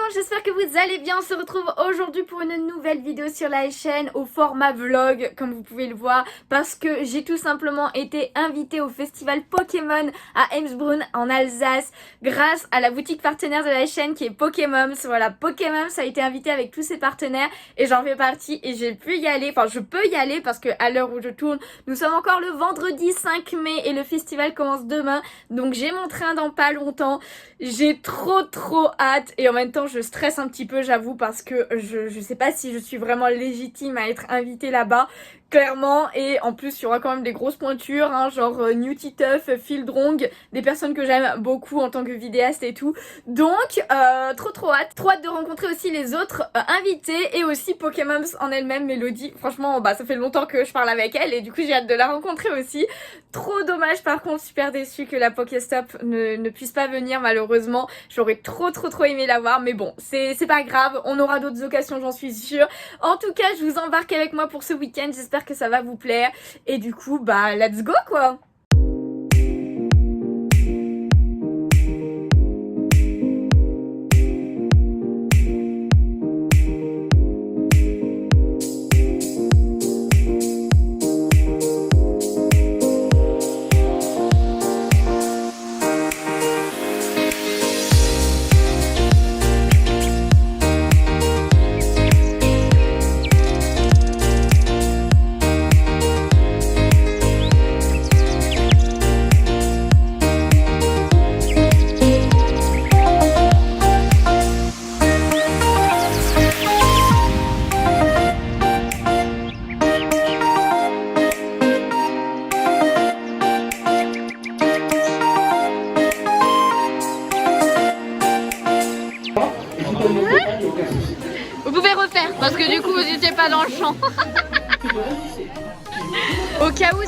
monde, j'espère que vous allez bien. On se retrouve aujourd'hui pour une nouvelle vidéo sur la chaîne au format vlog, comme vous pouvez le voir, parce que j'ai tout simplement été invitée au festival Pokémon à Emsbrunn en Alsace grâce à la boutique partenaire de la chaîne qui est Pokémoms. Voilà, Pokémoms a été invité avec tous ses partenaires et j'en fais partie et j'ai pu y aller, enfin je peux y aller parce que à l'heure où je tourne, nous sommes encore le vendredi 5 mai et le festival commence demain, donc j'ai mon train dans pas longtemps. J'ai trop hâte et en même temps je stresse un petit peu, j'avoue, parce que je sais pas si je suis vraiment légitime à être invitée là-bas, clairement. Et en plus il y aura quand même des grosses pointures, hein, genre Newtituff, Fieldrong, des personnes que j'aime beaucoup en tant que vidéaste et tout. Donc trop hâte. Trop hâte de rencontrer aussi les autres invités et aussi Pokémon en elle-même, Mélodie. Franchement bah ça fait longtemps que je parle avec elle et du coup j'ai hâte de la rencontrer aussi. Trop dommage par contre, super déçue que la Pokéstop ne puisse pas venir malheureusement. J'aurais trop aimé la voir, mais bon, c'est pas grave, on aura d'autres occasions, j'en suis sûre. En tout cas, je vous embarque avec moi pour ce week-end, j'espère que ça va vous plaire. Et du coup, bah let's go quoi. Vous pouvez refaire parce que du coup vous n'étiez pas dans le champ. Au cas où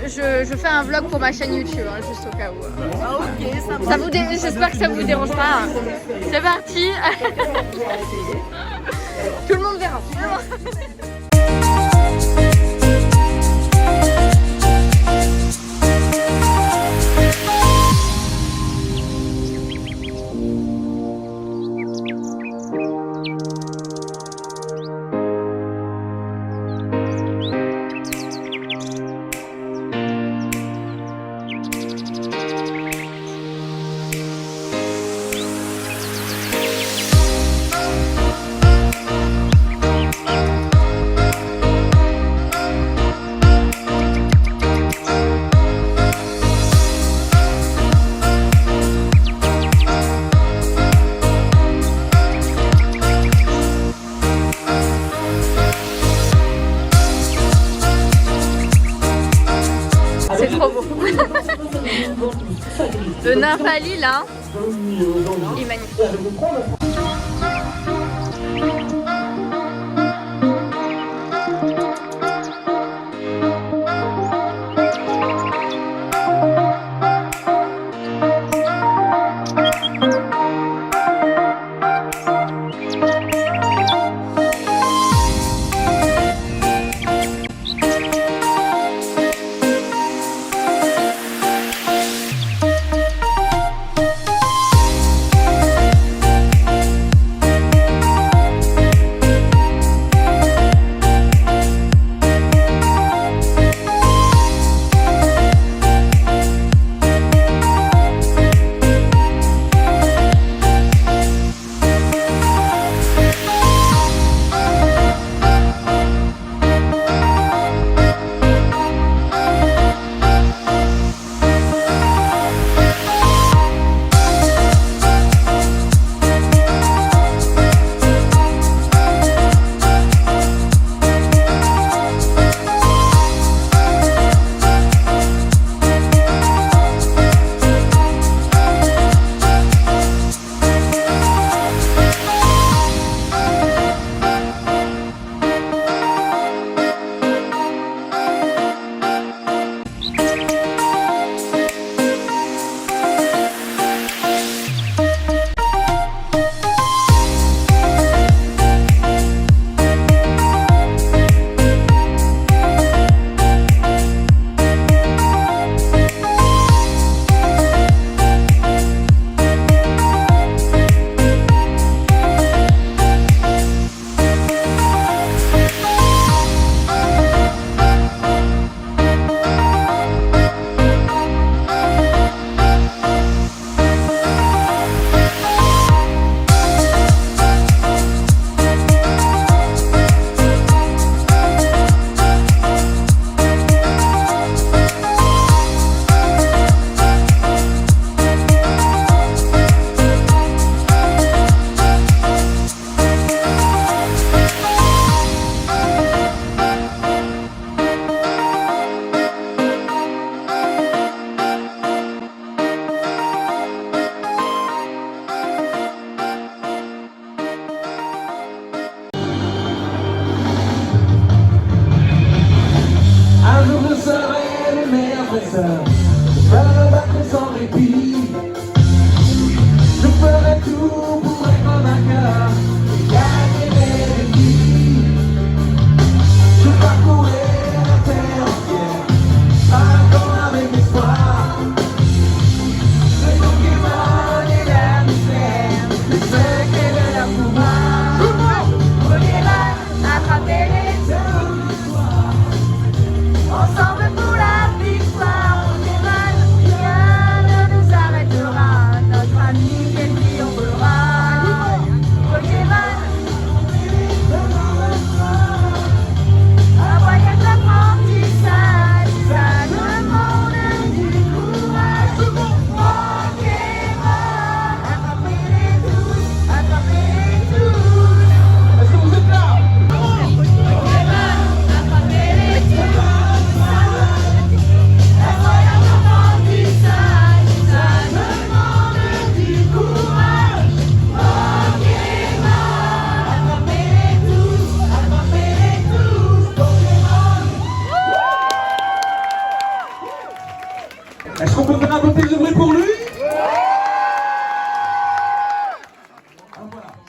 je fais un vlog pour ma chaîne YouTube, hein, juste au cas où. Ah ok, Ça vous j'espère que ça vous dérange pas. C'est parti. Tout le monde verra. C'est trop beau. Le Nymphali là, il est magnifique.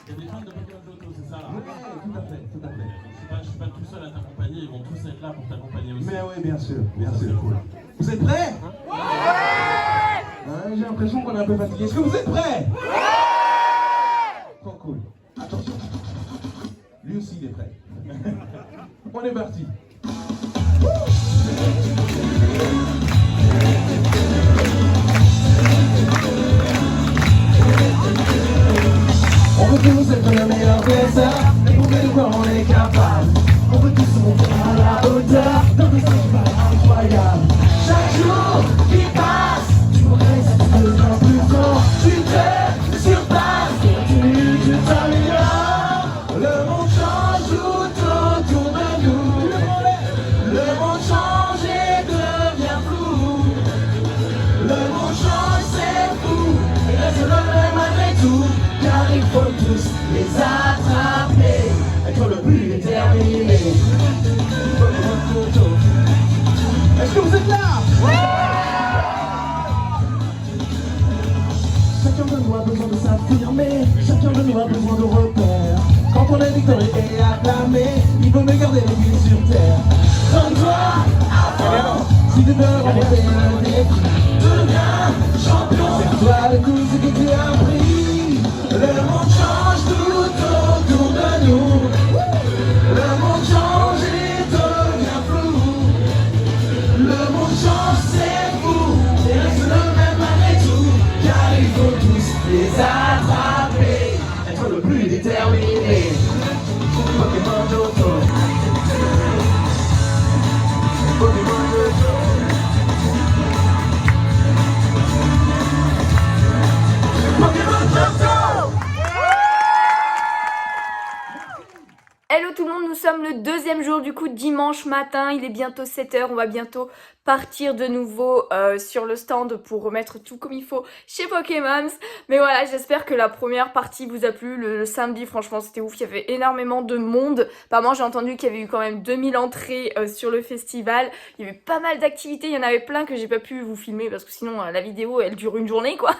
Il y a des fans de Pokémon Johto, c'est ça là? Ouais, tout à fait, tout à fait. Je suis pas tout seul à t'accompagner, ils vont tous être là pour t'accompagner aussi. Mais oui, bien sûr, cool. Vous êtes prêts? Ouais. J'ai l'impression qu'on est un peu fatigué. Est-ce que vous êtes prêts? Ouais. Trop cool. Attention. Lui aussi il est prêt. On est parti. On veut tous être le meilleur faiseur et prouver de quoi on est capable. On veut tous monter à la hauteur dans des festivals incroyables. Chaque jour qui passe, tu progresses de plus en plus fort. Tu te surpasses, tu t'améliores. Le monde change tout autour de nous. Le monde change et devient flou. Le monde change, c'est fou, et reste le même malgré tout. Car il faut tous les attraper, être le plus déterminé. Est-ce que vous êtes là? Ouais. Chacun de nous a besoin de s'affirmer, chacun de nous a besoin de repères. Quand on est victorieux et acclamé, il vaut mieux garder les pieds sur terre. Donne-toi à fond, si tu veux remporter le défi, deviens champion. Serre-toi le cou, ce que tu as appris. Le monde change tout autour de nous. Le monde change et devient flou. Le monde change, c'est fou, et reste le même malgré tout. Car il faut tous les attraper, être le plus déterminé. Pokémon Johto. Pokémon Johto. Pokémon Johto. Hello tout le monde, nous sommes le deuxième jour du coup, dimanche matin, il est bientôt 7h, on va bientôt partir de nouveau sur le stand pour remettre tout comme il faut chez Pokémon. Mais voilà, j'espère que la première partie vous a plu. Le samedi, franchement, c'était ouf, il y avait énormément de monde. Apparemment, j'ai entendu qu'il y avait eu quand même 2000 entrées sur le festival. Il y avait pas mal d'activités, il y en avait plein que j'ai pas pu vous filmer parce que sinon la vidéo elle dure une journée quoi.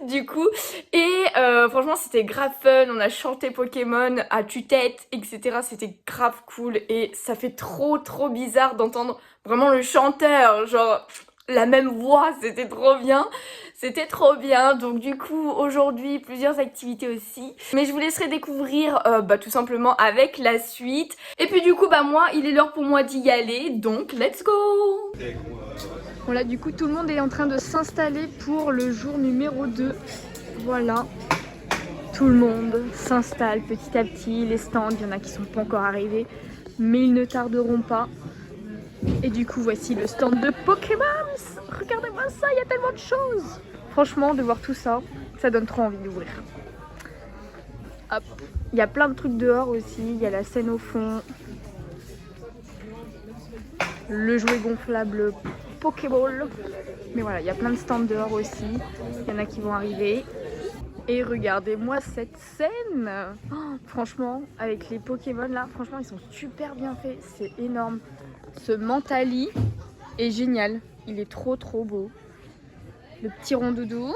Du coup, et franchement c'était grave fun, on a chanté Pokémon à tue-tête, etc. C'était grave cool et ça fait trop bizarre d'entendre vraiment le chanteur, genre la même voix, c'était trop bien. C'était trop bien, donc du coup aujourd'hui plusieurs activités aussi. Mais je vous laisserai découvrir tout simplement avec la suite. Et puis du coup moi il est l'heure pour moi d'y aller, donc let's go. Bon là du coup tout le monde est en train de s'installer pour le jour numéro 2. Voilà, tout le monde s'installe petit à petit, les stands, il y en a qui sont pas encore arrivés, mais ils ne tarderont pas. Et du coup voici le stand de Pokémon. Regardez-moi ça, il y a tellement de choses. Franchement de voir tout ça, ça donne trop envie d'ouvrir. Hop, il y a plein de trucs dehors aussi, il y a la scène au fond. Le jouet gonflable Pokéball. Mais voilà, il y a plein de stands dehors aussi. Il y en a qui vont arriver. Et regardez-moi cette scène. Oh, franchement, avec les Pokémon là, franchement ils sont super bien faits. C'est énorme. Ce Mentali est génial. Il est trop beau. Le petit Rondoudou.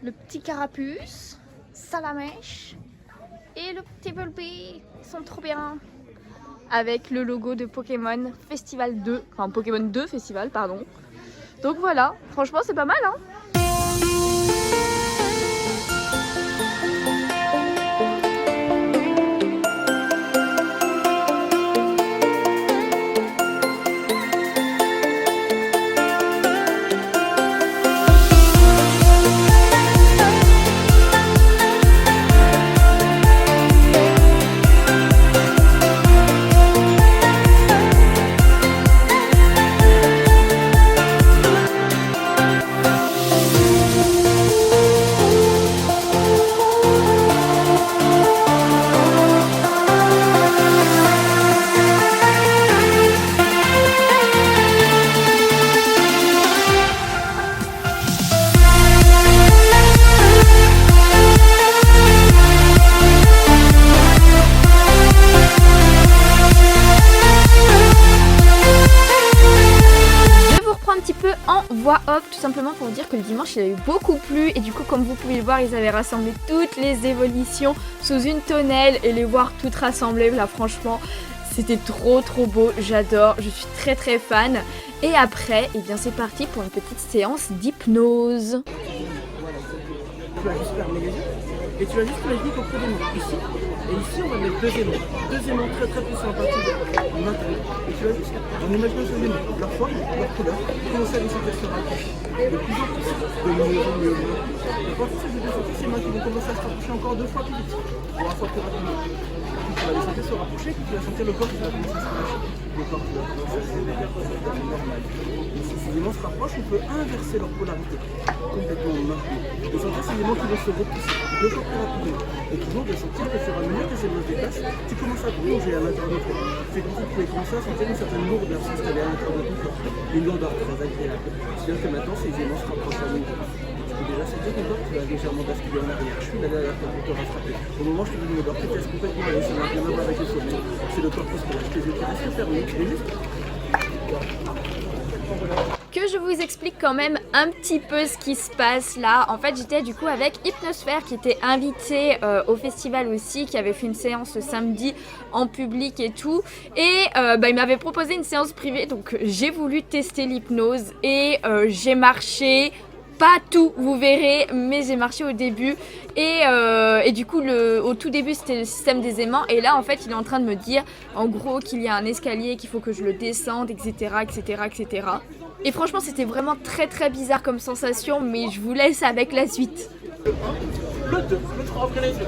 Le petit Carapuce. Salamèche. Et le petit Bulby. Ils sont trop bien. Avec le logo de Pokémon Festival 2. Enfin Pokémon 2 Festival, pardon. Donc voilà, franchement c'est pas mal hein. voix off tout simplement pour dire que le dimanche il a eu beaucoup plu et du coup comme vous pouvez le voir ils avaient rassemblé toutes les évolutions sous une tonnelle et les voir toutes rassemblées là franchement c'était trop beau, j'adore, je suis très fan. Et après, eh bien c'est parti pour une petite séance d'hypnose. Tu vas juste fermer les yeux et tu vas juste imaginer ton premier mot ici et ici on va mettre deuxième mot très puissant à partir de maintenant et tu vas juste en imaginant ces éléments, leur forme, leur couleur, commencer à les sentir se rapprocher de plus en plus, de mieux en mieux. Et quand tu sais que ces mains qui vont commencer à se rapprocher encore 2 fois plus vite, 3 fois plus rapidement. Tu vas les sentir se rapprocher, puis tu vas sentir le corps qui va commencer à se relâcher. Le corps qui va commencer à se déplacer normal. Et si ces éléments se rapprochent, on peut inverser leur polarité complètement maintenant. Et sentir ces éléments qui vont se repousser 2 fois plus rapidement. Et toujours de sentir que sur un mesure que ces éléments se déplacent, tu commences à plonger à l'intérieur de toi. C'est comme si tu pouvais commencer à sentir une certaine lourdeur s'installer à l'intérieur de ton corps. Une lourdeur très agréable. C'est-à-dire que maintenant ces éléments se rapprochent à nouveau. Tu peux déjà sentir ton corps qui va légèrement basculer en arrière. Je suis là derrière ton corps à frapper. Au moment où je te dis une odeur qui te laisse complètement aller, ça n'a rien à voir avec les souvenirs. C'est le corps qui se relâche. Tes yeux qui restent fermés. Et juste. Que je vous explique quand même un petit peu ce qui se passe là. En fait j'étais du coup avec Hypnosphère qui était invité au festival aussi, qui avait fait une séance samedi en public et tout. Et il m'avait proposé une séance privée donc j'ai voulu tester l'hypnose et j'ai marché. Pas tout, vous verrez, mais j'ai marché au début et du coup au tout début c'était le système des aimants et là en fait il est en train de me dire en gros qu'il y a un escalier, qu'il faut que je le descende, etc. Et franchement c'était vraiment très bizarre comme sensation, mais je vous laisse avec la suite. Le 2, le 3, ouvrez les yeux.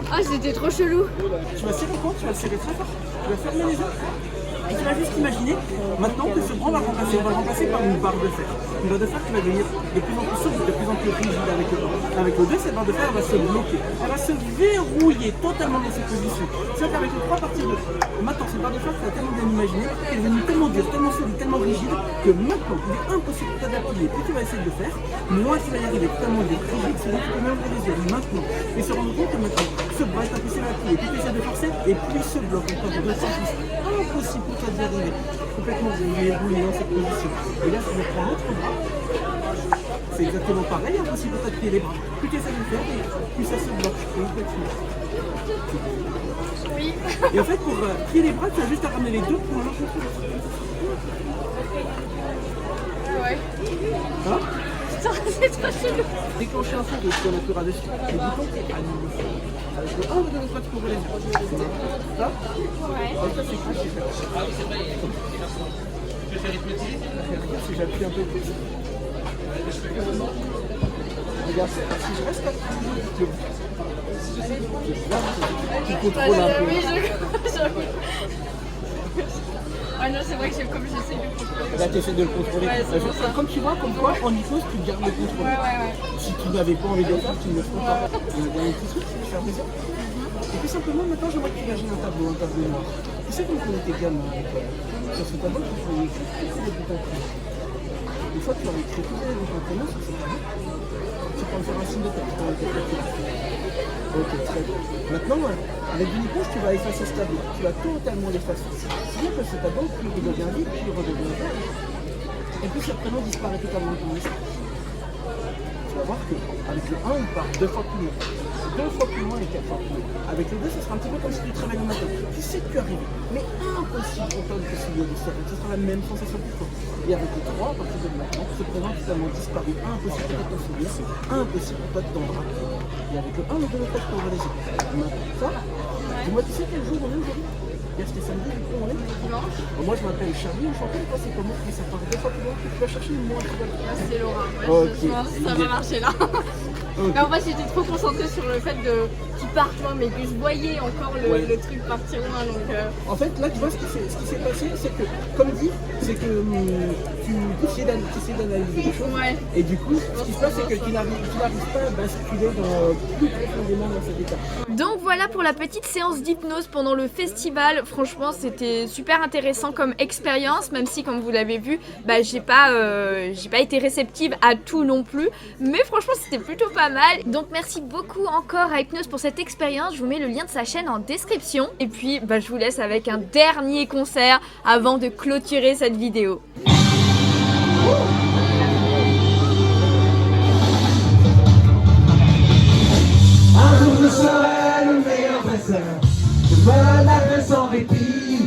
Ah c'était trop chelou. Tu vas serrer le corps, tu vas le serrer très fort. Tu vas fermer les yeux. Et tu vas juste imaginer maintenant que ce bras va remplacer. On va le remplacer par une barre de fer. Une barre de fer qui va devenir de plus en plus souple, de plus en plus rigide avec le 1. Avec le 2, cette barre de fer va se bloquer. Elle va se verrouiller totalement dans cette position. C'est-à-dire qu'avec le 3 partir de maintenant, cette barre de fer, tu vas tellement bien imaginer qu'elle est devenue tellement dure, tellement solide, tellement rigide que maintenant, il est impossible pour toi d'appuyer. Plus tu vas essayer de le faire, moins tu vas y arriver. Tellement il est rigide, c'est-à-dire que tu peux même ouvrir les yeux maintenant. Et se rendre compte que maintenant, ce bras est impossible à appuyer. Plus tu essaies de forcer, et plus il se bloque encore de 2 plus. Impossible pour toi d'y arriver. Complètement verrouillé dans cette position. Et là, tu reprends l'autre bras. C'est exactement pareil, impossible pour toi de plier les bras. Plus tu essaies de le faire, plus ça se bloque. Oui. Et en fait, pour plier les bras, tu as juste à ramener les 2 points l'un contre l'autre. Ouais. Hein? C'est trop chelou. Déclencher un feu de ce qu'on appuiera dessus. Le bouton qui anime le feu. Avec le 1 ou 2 fois, tu peux ouvrir les yeux. Là? Ouais. Et ça, c'est cool. Regarde, si j'appuie un peu plus. Regarde, si je reste là, tu contrôles un peu. Oui, ah non, c'est vrai que comme j'essaie de le contrôler. Là, tu essaies de le contrôler. Ouais, comme tu vois, comme quoi, en hypnose, tu gardes le contrôle. Ouais. Si tu n'avais pas envie de le faire, tu ne le ferais pas. Il y a un petit truc, c'est faire plaisir. Et puis simplement, maintenant, j'aimerais que tu imagines un tableau noir. Tu sais comment on était gamin à l'école. Sur ce tableau, tu pouvais écrire tous les boutons prénoms. Une fois que tu as écrit tous les boutons prénoms sur ce tableau, tu peux me faire un signe de tête. Ok, très bien. Maintenant, avec une éponge, tu vas effacer ce tableau. Tu vas totalement l'effacer. C'est-à-dire que ce tableau, plus il redevient vide, plus il redevient vert. Et puis ce prénom disparaît totalement de ton esprit. Tu vas voir qu'avec le 1, il part 2 fois plus loin. 2 fois plus loin et 4 fois plus loin. Avec le 2, ce sera un petit peu comme si tu te réveilles le matin. Tu sais que tu arrives, mais impossible pour toi de te souvenir de ça. Ce sera la même sensation pour toi. Et avec le 3, à partir de maintenant, ce prénom totalement disparu. Impossible pour toi de te souvenir, impossible pour toi de t'embrasser. Et avec le 1, le 2, le 4, tu peux ouvrir les yeux. Maintenant, ça, dis-moi, tu sais quel jour on est aujourd'hui? C'était samedi, du coup, on est dimanche. Moi, je m'appelle Charlie, enchanté. Toi, c'est comment? Ça part 2 fois plus loin. Tu vas chercher une moindre. C'est Laura. Ok. Ça va marcher là. Okay. Mais en fait j'étais trop concentrée sur le fait de qu'il parte loin, mais que je voyais encore le truc partir loin donc En fait là tu vois ce qui s'est passé, c'est que comme dit, c'est que tu essaies d'analyser les choses. Ouais. Et du coup ce qui se passe c'est que tu n'arrives pas à basculer plus profondément dans cet état. Donc voilà pour la petite séance d'hypnose pendant le festival. Franchement c'était super intéressant comme expérience, même si comme vous l'avez vu j'ai pas été réceptive à tout non plus, mais franchement c'était plutôt pas mal. Donc merci beaucoup encore à Hypnose pour cette cette expérience, je vous mets le lien de sa chaîne en description. Et puis je vous laisse avec un dernier concert avant de clôturer cette vidéo. Un jour je serai le meilleur dresseur. Je me lèverai sans répit.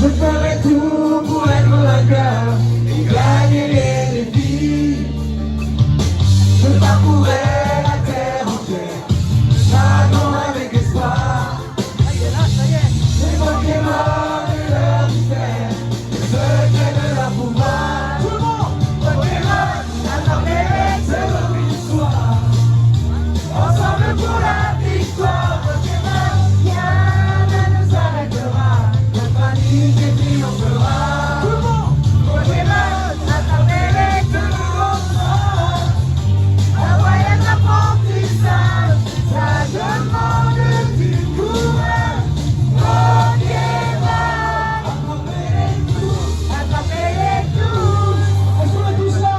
Je ferai tout pour être vainqueur et gagner les défis. Je parcourrai la terre entière, chacun avec espoir. Les Pokémon et leur mystère, le secret de leur pouvoir. Tout le monde, Pokémon, attrapez, c'est notre histoire. Ensemble pour la victoire, Pokémon, rien ne nous arrêtera. Notre amitié triomphera. Tout le monde, Pokémon, attrapez-les, que nous reprend. Un voyage d'apprentissage, ça demande du courage. Pokémon, attrapez-les tous. On joue tout ça.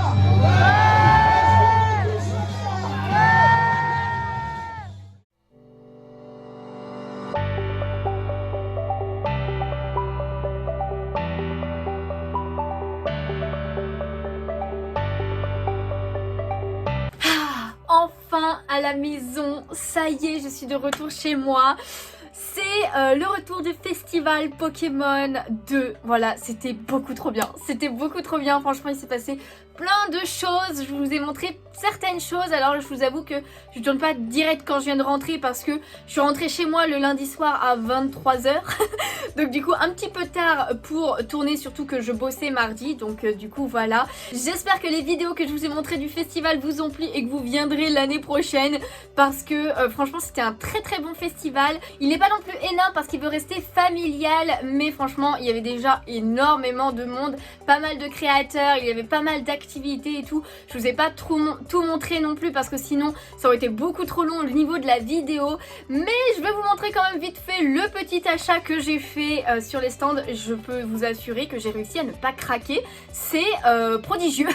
Enfin à la maison, ça y est, je suis de retour chez moi. C'est le retour du festival Pokémon 2. Voilà, c'était beaucoup trop bien. C'était beaucoup trop bien, franchement il s'est passé plein de choses. Je vous ai montré certaines choses. Alors je vous avoue que je ne tourne pas direct quand je viens de rentrer parce que je suis rentrée chez moi le lundi soir à 23 h. Donc du coup un petit peu tard pour tourner, surtout que je bossais mardi. Donc du coup voilà. J'espère que les vidéos que je vous ai montrées du festival vous ont plu et que vous viendrez l'année prochaine parce que franchement c'était un très très bon festival. Il n'est pas non plus énorme parce qu'il veut rester familial, mais franchement il y avait déjà énormément de monde, pas mal de créateurs, il y avait pas mal d'activités et tout. Je vous ai pas tout montré non plus parce que sinon ça aurait été beaucoup trop long au niveau de la vidéo, mais je vais vous montrer quand même vite fait le petit achat que j'ai fait sur les stands. Je peux vous assurer que j'ai réussi à ne pas craquer, c'est prodigieux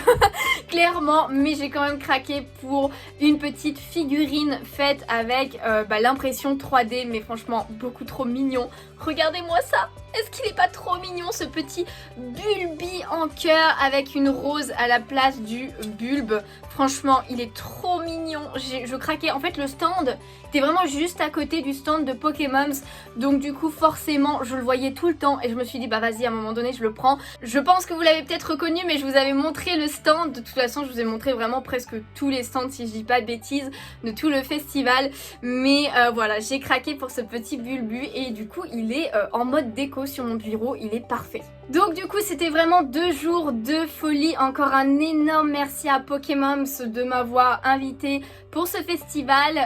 clairement, mais j'ai quand même craqué pour une petite figurine faite avec l'impression 3D, mais franchement beaucoup trop mignon. Regardez-moi ça, est-ce qu'il est pas trop mignon ce petit Bulbi en cœur avec une rose à la place du bulbe? Franchement il est trop mignon, je craquais. En fait le stand était vraiment juste à côté du stand de Pokémon, donc du coup forcément je le voyais tout le temps et je me suis dit bah vas-y à un moment donné je le prends. Je pense que vous l'avez peut-être reconnu, mais je vous avais montré le stand, de toute façon je vous ai montré vraiment presque tous les stands si je dis pas de bêtises de tout le festival, mais voilà j'ai craqué pour ce petit Bulbu et du coup il est en mode déco sur mon bureau, il est parfait. Donc du coup c'était vraiment 2 jours de folie. Encore un énorme merci à Pokémon de m'avoir invité pour ce festival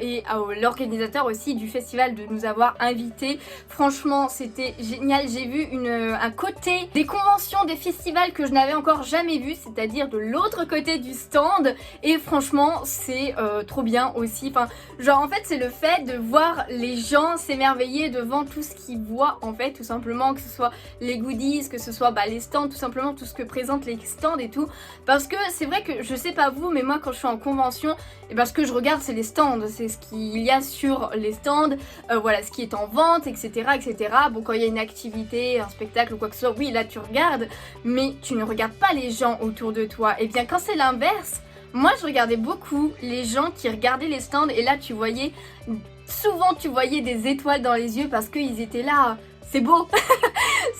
et à l'organisateur aussi du festival de nous avoir invités. Franchement c'était génial, j'ai vu un côté des conventions, des festivals que je n'avais encore jamais vu, c'est-à-dire de l'autre côté du stand, et franchement c'est trop bien aussi. Enfin genre en fait c'est le fait de voir les gens s'émerveiller devant tout ce qu'ils voient en fait, tout simplement, que ce soit les goodies, que ce soit les stands, tout simplement tout ce que présentent les stands et tout. Parce que c'est vrai que je sais pas vous, mais moi quand je suis en convention, et ce que je regarde c'est les stands, c'est ce qu'il y a sur les stands, voilà ce qui est en vente, etc., etc. Bon quand il y a une activité, un spectacle ou quoi que ce soit, oui là tu regardes, mais tu ne regardes pas les gens autour de toi. Et bien quand c'est l'inverse, moi je regardais beaucoup les gens qui regardaient les stands et là tu voyais, souvent tu voyais des étoiles dans les yeux parce qu'ils étaient là. C'est beau.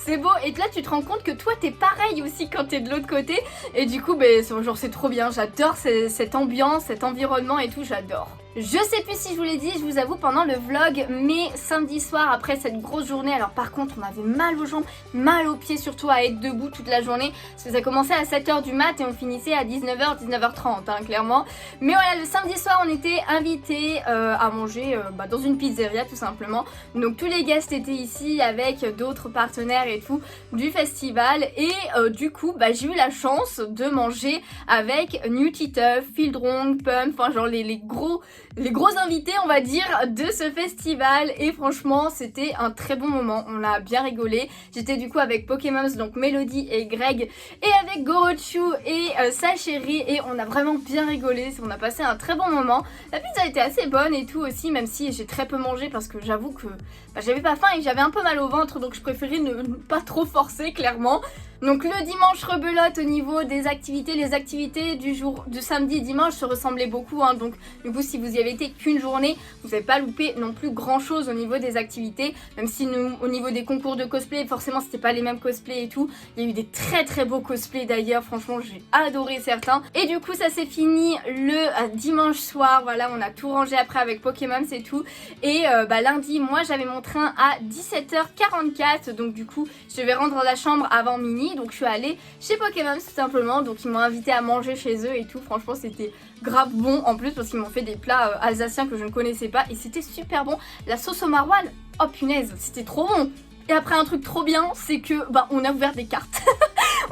C'est beau, et là tu te rends compte que toi t'es pareil aussi quand t'es de l'autre côté, et du coup genre c'est trop bien, j'adore cette ambiance, cet environnement et tout, j'adore. Je sais plus si je vous l'ai dit, je vous avoue, pendant le vlog, mais samedi soir après cette grosse journée, alors par contre on avait mal aux jambes, mal aux pieds surtout à être debout toute la journée, parce que ça commençait à 7 h du mat et on finissait à 19 h, 19 h 30 clairement. Mais voilà, le samedi soir on était invités à manger dans une pizzeria tout simplement, donc tous les guests étaient ici avec d'autres partenaires et tout du festival, et du coup j'ai eu la chance de manger avec Nutiteuf, Fieldrong, Pump, enfin genre les gros les gros invités, on va dire, de ce festival. Et franchement, c'était un très bon moment. On a bien rigolé. J'étais du coup avec Pokémon, donc Mélodie et Greg, et avec Gorochu et sa chérie. Et on a vraiment bien rigolé. On a passé un très bon moment. La pizza était assez bonne et tout aussi, même si j'ai très peu mangé parce que j'avoue que j'avais pas faim et j'avais un peu mal au ventre. Donc je préférais ne pas trop forcer, clairement. Donc le dimanche rebelote au niveau des activités. Les activités du samedi et dimanche se ressemblaient beaucoup, hein. Donc du coup si vous y avez été qu'une journée, vous n'avez pas loupé non plus grand chose au niveau des activités. Même si nous, au niveau des concours de cosplay, forcément c'était pas les mêmes cosplays et tout. Il y a eu des très beaux cosplays d'ailleurs, franchement j'ai adoré certains. Et du coup ça s'est fini le dimanche soir, voilà, on a tout rangé après avec Pokémon, c'est tout. Et lundi, moi j'avais mon train à 17h44, donc du coup je vais rendre la chambre avant minuit. Donc je suis allée chez Pokémon tout simplement, donc ils m'ont invité à manger chez eux et tout. Franchement c'était grave bon en plus parce qu'ils m'ont fait des plats alsaciens que je ne connaissais pas et c'était super bon. La sauce au maroilles, oh punaise, c'était trop bon. Et après un truc trop bien, c'est que on a ouvert des cartes.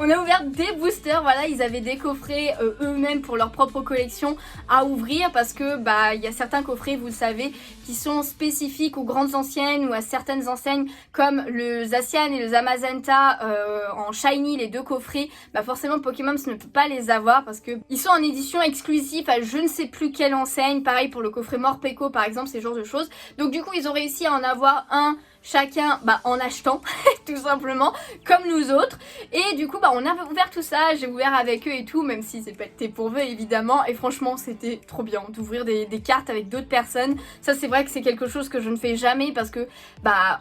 On a ouvert des boosters, voilà, ils avaient des coffrets eux-mêmes pour leur propre collection à ouvrir parce que il y a certains coffrets, vous le savez, qui sont spécifiques aux grandes enseignes ou à certaines enseignes comme le Zacian et le Zamazenta en shiny, les deux coffrets. Forcément Pokémon ne peut pas les avoir parce que ils sont en édition exclusive à je ne sais plus quelle enseigne. Pareil pour le coffret Morpeko par exemple, ces genres de choses. Donc du coup ils ont réussi à en avoir un chacun en achetant tout simplement comme nous autres. Et du coup on a ouvert tout ça, j'ai ouvert avec eux et tout, même si c'est pas été pour eux évidemment. Et franchement c'était trop bien d'ouvrir des cartes avec d'autres personnes. Ça c'est vrai que c'est quelque chose que je ne fais jamais parce que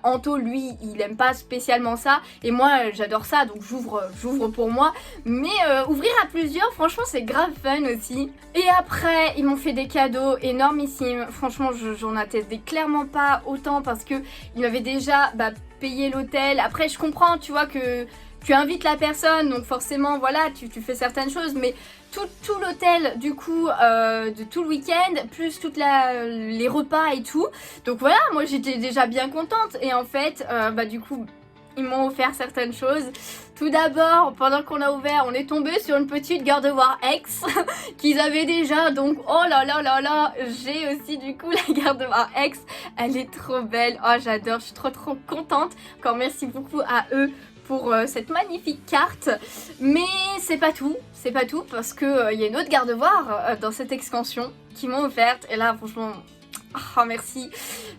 Anto lui il aime pas spécialement ça et moi j'adore ça, donc j'ouvre pour moi. Mais ouvrir à plusieurs, franchement c'est grave fun aussi. Et après ils m'ont fait des cadeaux énormissimes. Franchement j'en attestais clairement pas autant parce que ils m'avaient déjà payé l'hôtel. Après je comprends, tu vois, que tu invites la personne, donc forcément voilà tu fais certaines choses, mais tout l'hôtel du coup de tout le week-end plus les repas et tout, donc voilà moi j'étais déjà bien contente. Et en fait du coup ils m'ont offert certaines choses. Tout d'abord, pendant qu'on a ouvert, on est tombé sur une petite Gardevoir X qu'ils avaient déjà. Donc, oh là là là là, j'ai aussi du coup la Gardevoir X. Elle est trop belle. Oh, j'adore, je suis trop contente. Encore merci beaucoup à eux pour cette magnifique carte. Mais c'est pas tout parce que y a une autre Gardevoir dans cette extension qu'ils m'ont offerte. Et là, franchement, oh merci.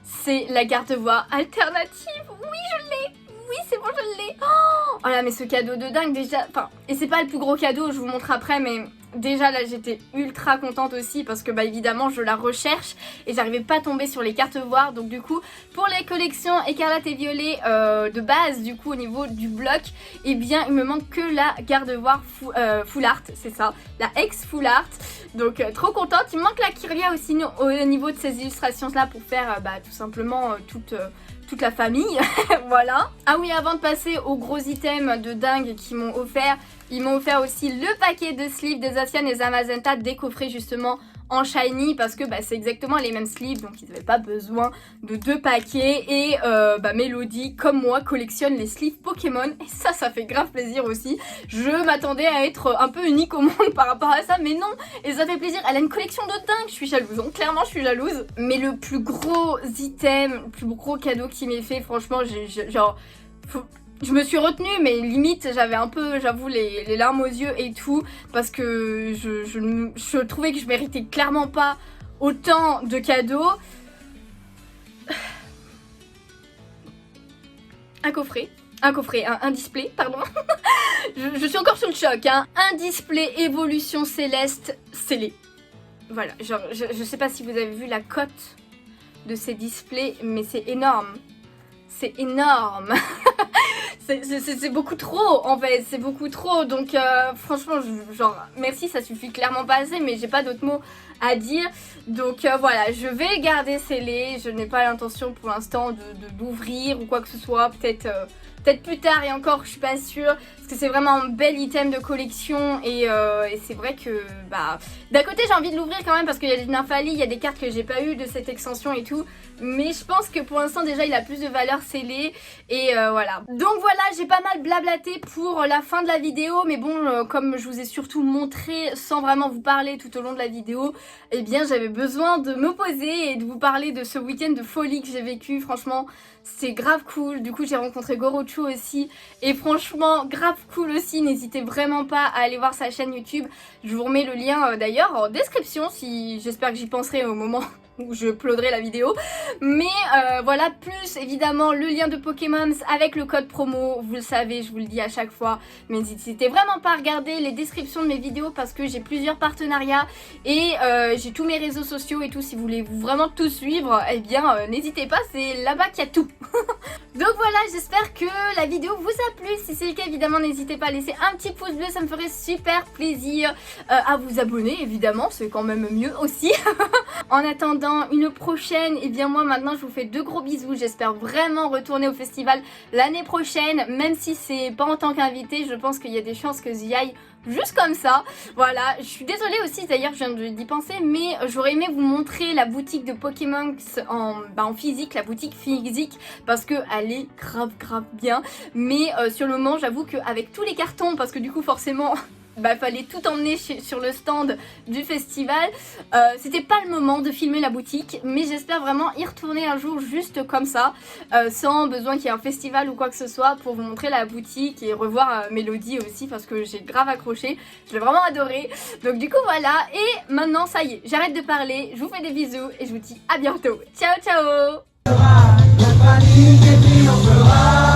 C'est la Gardevoir alternative. Oui, je l'ai. Oui, c'est bon, je l'ai. Oh là, mais ce cadeau de dingue déjà. Enfin, et c'est pas le plus gros cadeau, je vous montre après, mais déjà là j'étais ultra contente aussi parce que évidemment je la recherche et j'arrivais pas à tomber sur les cartes voir. Donc du coup pour les collections écarlate et violet de base, du coup au niveau du bloc, et bien il me manque que la Gardevoir full art, c'est ça, la X full art. Donc trop contente. Il me manque la Kirlia aussi au niveau de ces illustrations là pour faire tout simplement toute la famille. Voilà. Ah oui, avant de passer aux gros items de dingue qu'ils m'ont offert, ils m'ont offert aussi le paquet de sleeves des Zacian et Zamazenta décoffrés justement en shiny parce que c'est exactement les mêmes sleeves, donc ils n'avaient pas besoin de deux paquets. Et Mélodie comme moi collectionne les sleeves Pokémon et ça fait grave plaisir aussi. Je m'attendais à être un peu unique au monde par rapport à ça, mais non, et ça fait plaisir. Elle a une collection de dingue, je suis jalouse, donc clairement je suis jalouse. Mais le plus gros item, le plus gros cadeau qui m'est fait, franchement je me suis retenue, mais limite j'avais un peu, j'avoue, les larmes aux yeux et tout, parce que je trouvais que je méritais clairement pas autant de cadeaux. Un display, pardon. je suis encore sous le choc, hein. Un display évolution céleste scellé. Voilà, genre, je sais pas si vous avez vu la cote de ces displays, mais c'est énorme. C'est énorme. C'est beaucoup trop en fait, c'est beaucoup trop. Donc franchement, merci, ça suffit clairement pas assez, mais j'ai pas d'autres mots à dire. Donc voilà, je vais le garder scellé. Je n'ai pas l'intention pour l'instant d'ouvrir ou quoi que ce soit. Peut-être peut-être plus tard et encore je suis pas sûre parce que c'est vraiment un bel item de collection et c'est vrai que bah d'un côté j'ai envie de l'ouvrir quand même parce qu'il y a des Nymphalie, il y a des cartes que j'ai pas eu de cette extension et tout, mais je pense que pour l'instant déjà il a plus de valeur scellée et voilà. Donc voilà, j'ai pas mal blablaté pour la fin de la vidéo, mais bon comme je vous ai surtout montré sans vraiment vous parler tout au long de la vidéo, eh bien j'avais besoin de me poser et de vous parler de ce week-end de folie que j'ai vécu. Franchement c'est grave cool, du coup j'ai rencontré Gorochu aussi et franchement grave cool aussi, n'hésitez vraiment pas à aller voir sa chaîne YouTube, je vous remets le lien d'ailleurs en description, si j'espère que j'y penserai au moment où je uploaderai la vidéo, mais voilà, plus évidemment le lien de Pokémon avec le code promo, vous le savez, je vous le dis à chaque fois, mais n'hésitez vraiment pas à regarder les descriptions de mes vidéos parce que j'ai plusieurs partenariats et j'ai tous mes réseaux sociaux et tout, si vous voulez vraiment tout suivre, eh bien n'hésitez pas, c'est là-bas qu'il y a tout. Donc voilà, j'espère que la vidéo vous a plu, si c'est le cas évidemment n'hésitez pas à laisser un petit pouce bleu, ça me ferait super plaisir, à vous abonner évidemment, c'est quand même mieux aussi. En attendant une prochaine, et bien moi maintenant je vous fais de gros bisous, j'espère vraiment retourner au festival l'année prochaine, même si c'est pas en tant qu'invité, je pense qu'il y a des chances que j'y aille juste comme ça. Voilà, je suis désolée aussi d'ailleurs, je viens d'y penser, mais j'aurais aimé vous montrer la boutique de Pokémon en physique, la boutique physique, parce que elle est grave bien, mais sur le moment j'avoue qu'avec tous les cartons, parce que du coup forcément bah fallait tout emmener sur le stand du festival, c'était pas le moment de filmer la boutique, mais j'espère vraiment y retourner un jour juste comme ça, sans besoin qu'il y ait un festival ou quoi que ce soit, pour vous montrer la boutique et revoir Mélodie aussi parce que j'ai grave accroché, je l'ai vraiment adoré. Donc du coup voilà, et maintenant ça y est, j'arrête de parler, je vous fais des bisous et je vous dis à bientôt. Ciao ciao. La panique et puis on fera